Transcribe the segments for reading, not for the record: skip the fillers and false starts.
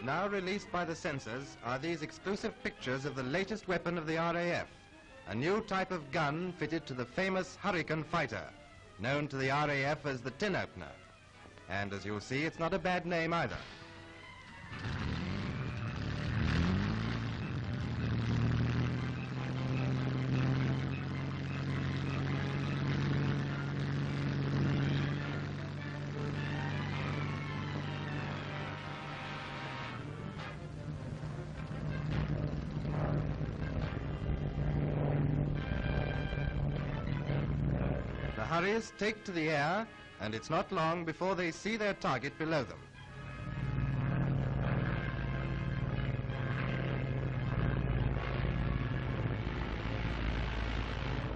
Now released by the censors are these exclusive pictures of the latest weapon of the RAF, a new type of gun fitted to the famous Hurricane fighter, known to the RAF as the tin opener. And as you'll see, it's not a bad name either. The Hurries take to the air, and it's not long before they see their target below them.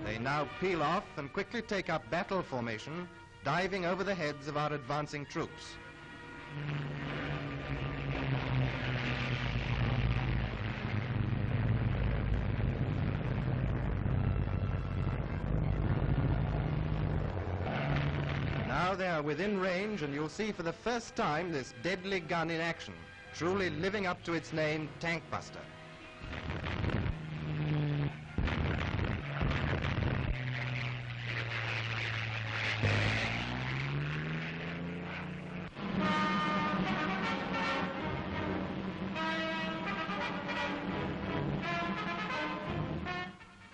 They now peel off and quickly take up battle formation, diving over the heads of our advancing troops. Now they are within range, and you'll see for the first time this deadly gun in action, truly living up to its name, Tank Buster.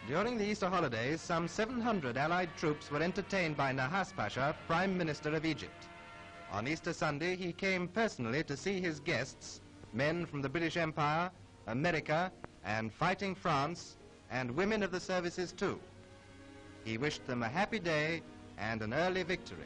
During the Easter holidays, some 700 Allied troops were entertained by Nahas Pasha, Prime Minister of Egypt. On Easter Sunday, he came personally to see his guests, men from the British Empire, America, and fighting France, and women of the services too. He wished them a happy day and an early victory.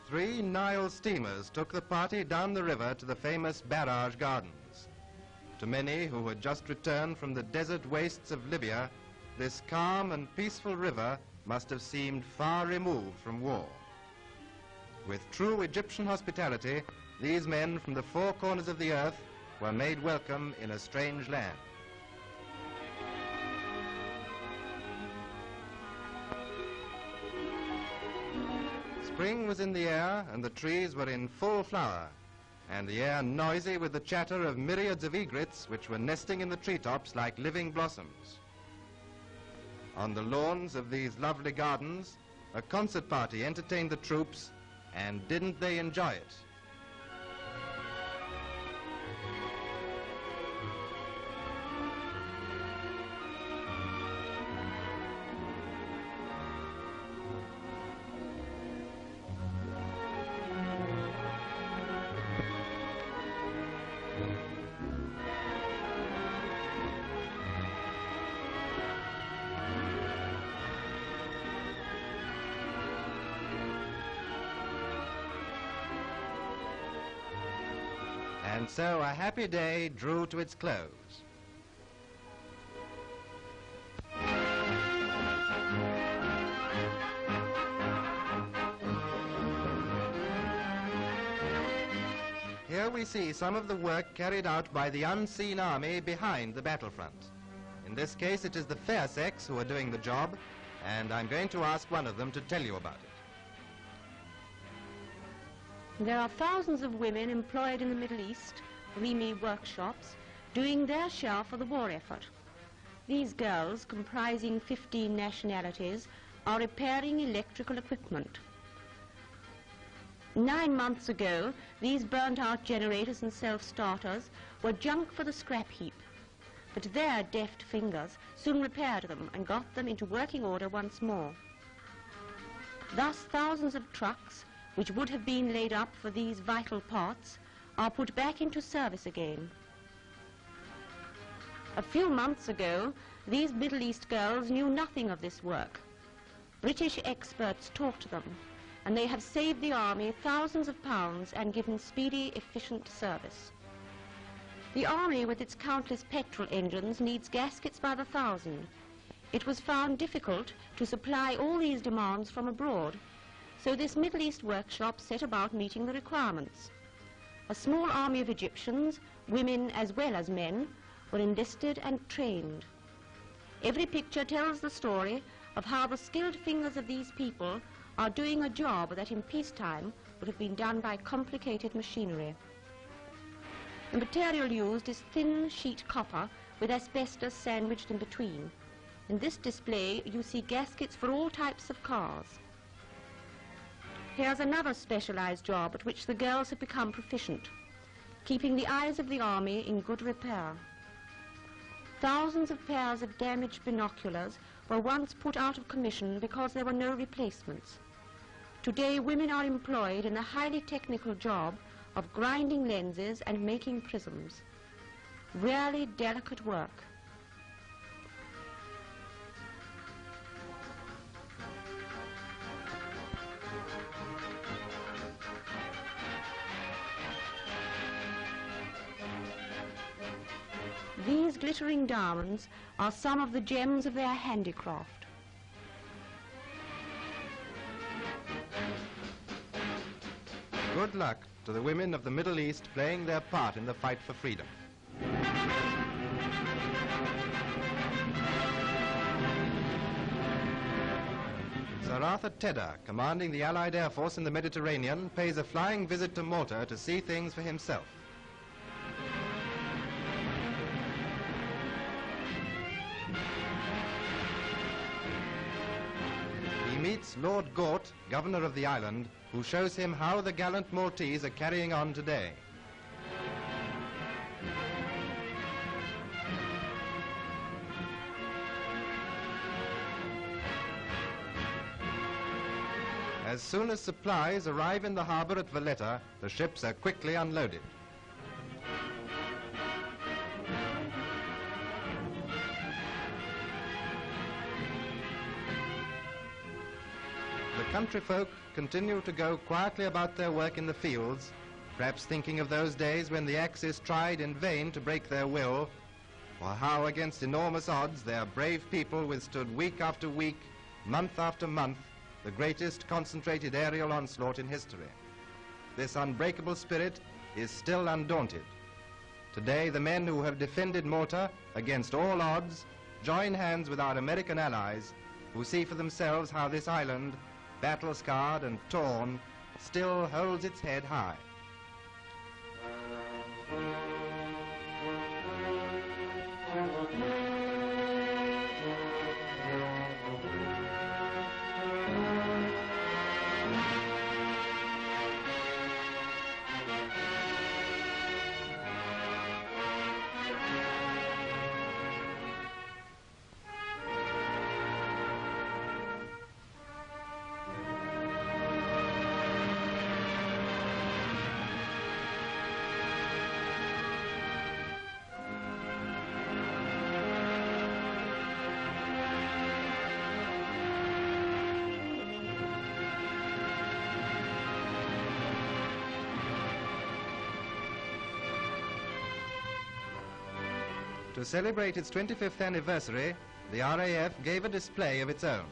Three Nile steamers took the party down the river to the famous barrage gardens. To many who had just returned from the desert wastes of Libya, this calm and peaceful river must have seemed far removed from war. With true Egyptian hospitality, these men from the four corners of the earth were made welcome in a strange land. Spring was in the air, and the trees were in full flower, and the air noisy with the chatter of myriads of egrets which were nesting in the treetops like living blossoms. On the lawns of these lovely gardens, a concert party entertained the troops, and didn't they enjoy it? And so a happy day drew to its close. Here we see some of the work carried out by the unseen army behind the battlefront. In this case, it is the fair sex who are doing the job, and I'm going to ask one of them to tell you about it. There are thousands of women employed in the Middle East, Rimi workshops, doing their share for the war effort. These girls, comprising 15 nationalities, are repairing electrical equipment. 9 months ago, these burnt-out generators and self-starters were junk for the scrap heap, but their deft fingers soon repaired them and got them into working order once more. Thus, thousands of trucks, which would have been laid up for these vital parts, are put back into service again. A few months ago, these Middle East girls knew nothing of this work. British experts taught them, and they have saved the army thousands of pounds and given speedy, efficient service. The army, with its countless petrol engines, needs gaskets by the thousand. It was found difficult to supply all these demands from abroad, so this Middle East workshop set about meeting the requirements. A small army of Egyptians, women as well as men, were enlisted and trained. Every picture tells the story of how the skilled fingers of these people are doing a job that in peacetime would have been done by complicated machinery. The material used is thin sheet copper with asbestos sandwiched in between. In this display you see gaskets for all types of cars. Here's another specialized job at which the girls have become proficient, keeping the eyes of the army in good repair. Thousands of pairs of damaged binoculars were once put out of commission because there were no replacements. Today women are employed in the highly technical job of grinding lenses and making prisms. Really delicate work. These glittering diamonds are some of the gems of their handicraft. Good luck to the women of the Middle East playing their part in the fight for freedom. Sir Marshal Tedder, commanding the Allied Air Force in the Mediterranean, pays a flying visit to Malta to see things for himself. He meets Lord Gort, governor of the island, who shows him how the gallant Maltese are carrying on today. As soon as supplies arrive in the harbour at Maletta, the ships are quickly unloaded. The country folk continue to go quietly about their work in the fields, perhaps thinking of those days when the Axis tried in vain to break their will, or how against enormous odds their brave people withstood week after week, month after month, the greatest concentrated aerial onslaught in history. This unbreakable spirit is still undaunted. Today, the men who have defended Malta against all odds join hands with our American allies, who see for themselves how this island, battle-scarred and torn, still holds its head high. To celebrate its 25th anniversary, the RAF gave a display of its own.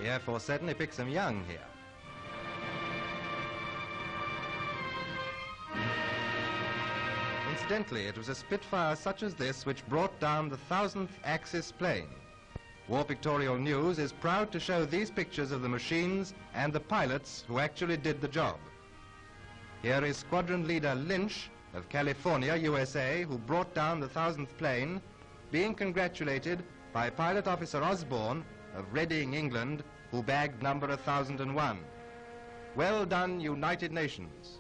The Air Force certainly picks them young here. Incidentally, it was a Spitfire such as this which brought down the 1000th Axis plane. War Pictorial News is proud to show these pictures of the machines and the pilots who actually did the job. Here is Squadron Leader Lynch of California, USA, who brought down the 1000th plane, being congratulated by Pilot Officer Osborne of readying England, who bagged number 1001. Well done, United Nations.